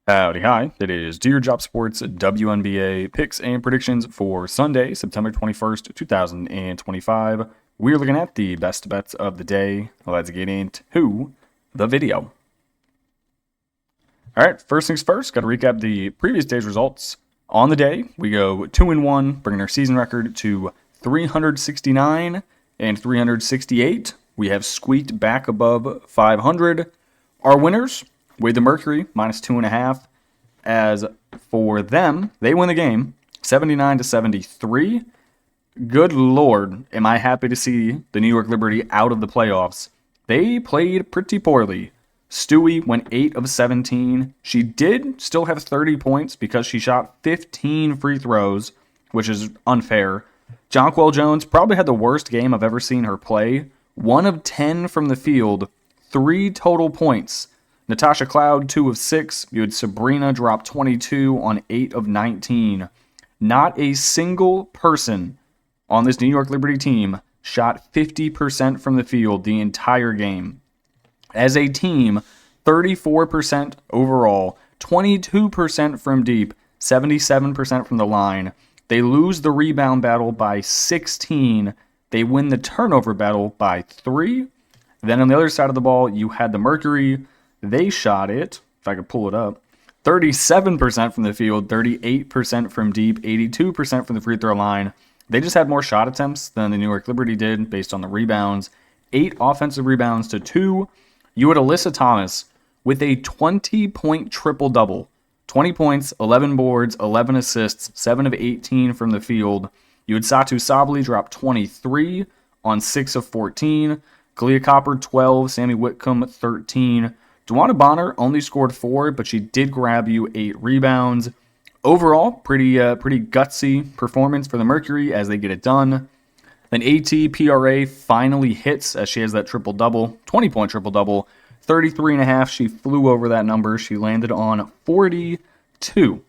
Howdy, hi. It is Dear Job Sports WNBA Picks and Predictions for Sunday, September 21st, 2025. We're looking at the best bets of the day. Let's get into the video. All right, first things first, got to recap the previous day's results. On the day, we go 2-1, bringing our season record to 369 and 368. We have squeaked back above 500. Our winners, with the Mercury, minus 2.5. As for them, they win the game, 79-73. Good Lord, am I happy to see the New York Liberty out of the playoffs. They played pretty poorly. Stewie went 8 of 17. She did still have 30 points because she shot 15 free throws, which is unfair. Jonquel Jones probably had the worst game I've ever seen her play. 1 of 10 from the field, 3 total points. Natasha Cloud, 2 of 6. You had Sabrina drop 22 on 8 of 19. Not a single person on this New York Liberty team shot 50% from the field the entire game. As a team, 34% overall, 22% from deep, 77% from the line. They lose the rebound battle by 16. They win the turnover battle by 3. Then on the other side of the ball, you had the Mercury. They shot it, if I could pull it up, 37% from the field, 38% from deep, 82% from the free throw line. They just had more shot attempts than the New York Liberty did based on the rebounds. 8 offensive rebounds to 2. You had Alyssa Thomas with a 20-point triple-double. 20 points, 11 boards, 11 assists, 7 of 18 from the field. You had Satu Sabali drop 23 on 6 of 14. Kalia Copper, 12. Sammy Whitcomb, 13. Duana Bonner only scored 4, but she did grab you 8 rebounds. Overall, pretty gutsy performance for the Mercury as they get it done. Then ATPRA finally hits as she has that triple-double, 20-point triple-double. 33.5, she flew over that number. She landed on 42.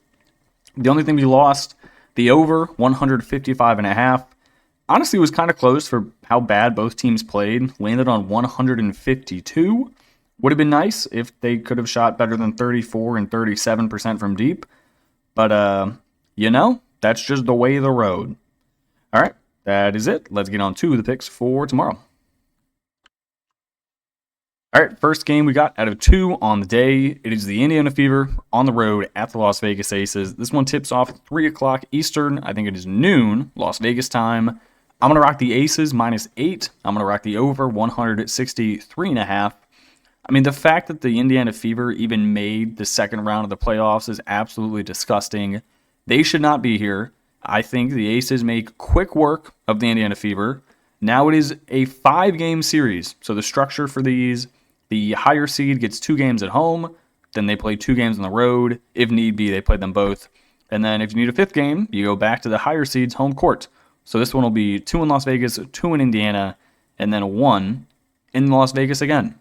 The only thing we lost, the over, 155.5. Honestly, it was kind of close for how bad both teams played. Landed on 152. Would have been nice if they could have shot better than 34 and 37% from deep. But, that's just the way of the road. All right, that is it. Let's get on to the picks for tomorrow. All right, first game we got out of 2 on the day. It is the Indiana Fever on the road at the Las Vegas Aces. This one tips off at 3 o'clock Eastern. I think it is noon Las Vegas time. I'm going to rock the Aces minus 8. I'm going to rock the over 163.5. I mean, the fact that the Indiana Fever even made the second round of the playoffs is absolutely disgusting. They should not be here. I think the Aces make quick work of the Indiana Fever. Now it is a 5-game series. So the structure for these, the higher seed gets 2 games at home. Then they play 2 games on the road. If need be, they play them both. And then if you need a 5th game, you go back to the higher seed's home court. So this one will be 2 in Las Vegas, 2 in Indiana, and then 1 in Las Vegas again.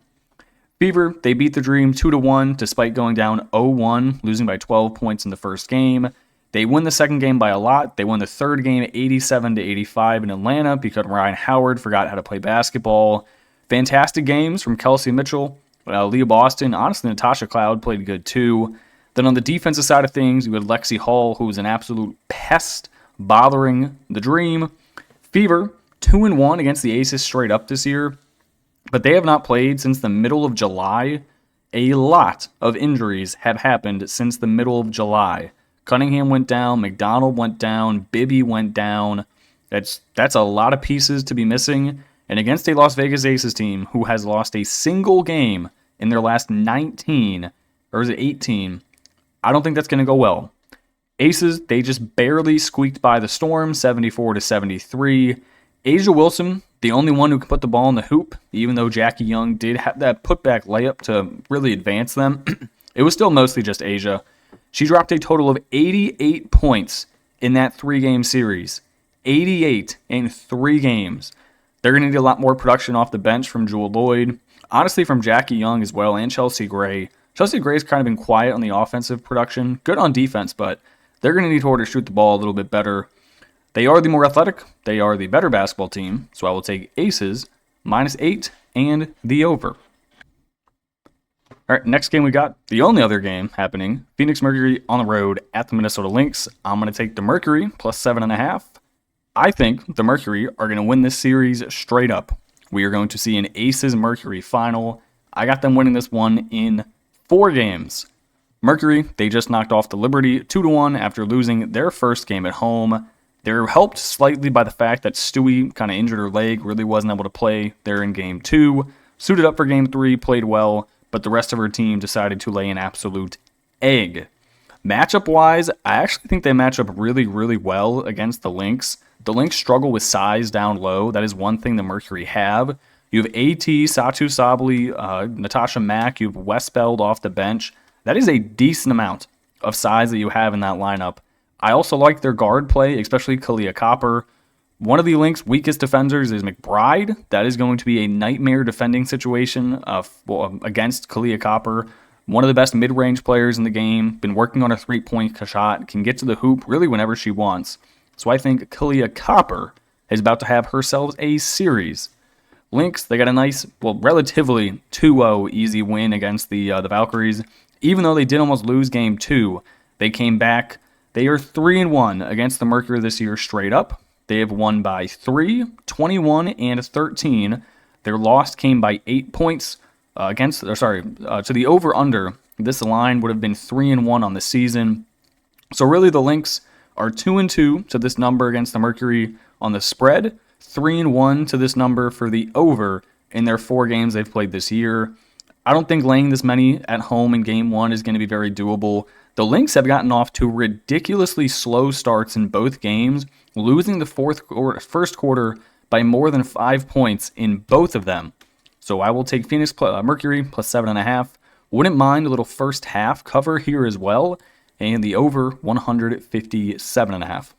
Fever, they beat the Dream 2-1 despite going down 0-1, losing by 12 points in the first game. They win the second game by a lot. They won the third game 87-85 in Atlanta because Ryan Howard forgot how to play basketball. Fantastic games from Kelsey Mitchell, Leah Boston. Honestly, Natasha Cloud played good too. Then on the defensive side of things, you had Lexi Hall, who was an absolute pest, bothering the Dream. Fever, 2-1 against the Aces straight up this year. But they have not played since the middle of July. A lot of injuries have happened since the middle of July. Cunningham went down, McDonald went down, Bibby went down. That's a lot of pieces to be missing. And against a Las Vegas Aces team who has lost a single game in their last 19, or is it 18, I don't think that's going to go well. Aces, they just barely squeaked by the Storm, 74-73. Asia Wilson, the only one who can put the ball in the hoop, even though Jackie Young did have that putback layup to really advance them. It was still mostly just Asia. She dropped a total of 88 points in that 3-game series. 88 in 3 games. They're going to need a lot more production off the bench from Jewel Lloyd. Honestly, from Jackie Young as well, and Chelsea Gray. Chelsea Gray's kind of been quiet on the offensive production. Good on defense, but they're going to need her to shoot the ball a little bit better. They are the more athletic. They are the better basketball team. So I will take Aces, -8, and the over. All right, next game we got the only other game happening. Phoenix Mercury on the road at the Minnesota Lynx. I'm going to take the Mercury plus 7.5. I think the Mercury are going to win this series straight up. We are going to see an Aces Mercury final. I got them winning this one in 4 games. Mercury, they just knocked off the Liberty 2-1 after losing their first game at home. They're helped slightly by the fact that Stewie kind of injured her leg, really wasn't able to play there in game 2. Suited up for game 3, played well, but the rest of her team decided to lay an absolute egg. Matchup-wise, I actually think they match up really, really well against the Lynx. The Lynx struggle with size down low. That is one thing the Mercury have. You have AT, Satu Sabali, Natasha Mack. You have Westbeld off the bench. That is a decent amount of size that you have in that lineup. I also like their guard play, especially Kalia Copper. One of the Lynx' weakest defenders is McBride. That is going to be a nightmare defending situation against Kalia Copper. One of the best mid-range players in the game. Been working on a three-point shot. Can get to the hoop really whenever she wants. So I think Kalia Copper is about to have herself a series. Lynx, they got a nice, relatively 2-0 easy win against the Valkyries. Even though they did almost lose game 2, they came back. They are 3-1 against the Mercury this year straight up. They have won by 3, 21, and 13. Their loss came by 8 points to the over-under. This line would have been 3-1 on the season. So really the Lynx are 2-2 to this number against the Mercury on the spread, 3-1 to this number for the over in their 4 games they've played this year. I don't think laying this many at home in game 1 is going to be very doable. The Lynx have gotten off to ridiculously slow starts in both games, losing the first quarter by more than 5 points in both of them. So I will take Phoenix Mercury plus 7.5. Wouldn't mind a little first half cover here as well, and the over 157.5.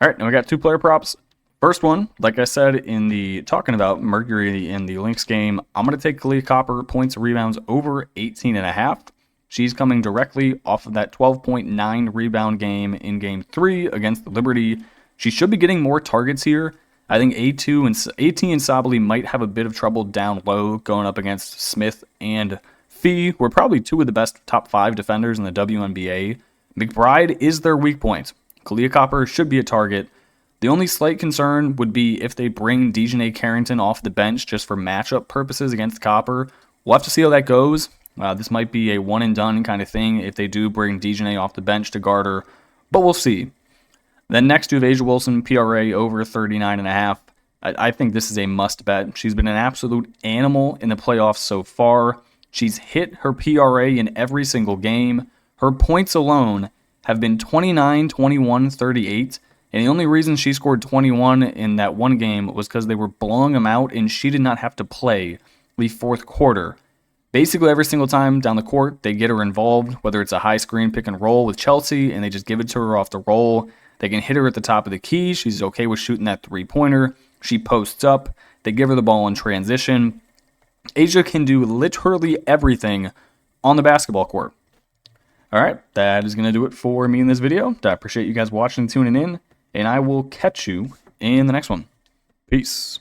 All right, now we got 2 player props. First one, like I said in the talking about Mercury in the Lynx game, I'm going to take Kalia Copper points and rebounds over 18.5. She's coming directly off of that 12.9 rebound game in game 3 against the Liberty. She should be getting more targets here. I think AT and Sabali might have a bit of trouble down low going up against Smith and Fee, who are probably 2 of the best top 5 defenders in the WNBA. McBride is their weak point. Kalia Copper should be a target. The only slight concern would be if they bring Dejanay Carrington off the bench just for matchup purposes against Copper. We'll have to see how that goes. This might be a one-and-done kind of thing if they do bring Dejanay off the bench to guard her, but we'll see. Then next to Asia Wilson, PRA over 39.5. I think this is a must-bet. She's been an absolute animal in the playoffs so far. She's hit her PRA in every single game. Her points alone have been 29, 21, 38. And the only reason she scored 21 in that one game was because they were blowing them out and she did not have to play the 4th quarter. Basically every single time down the court, they get her involved, whether it's a high screen pick and roll with Chelsea and they just give it to her off the roll. They can hit her at the top of the key. She's okay with shooting that 3-pointer. She posts up. They give her the ball in transition. Asia can do literally everything on the basketball court. All right, that is going to do it for me in this video. I appreciate you guys watching and tuning in. And I will catch you in the next one. Peace.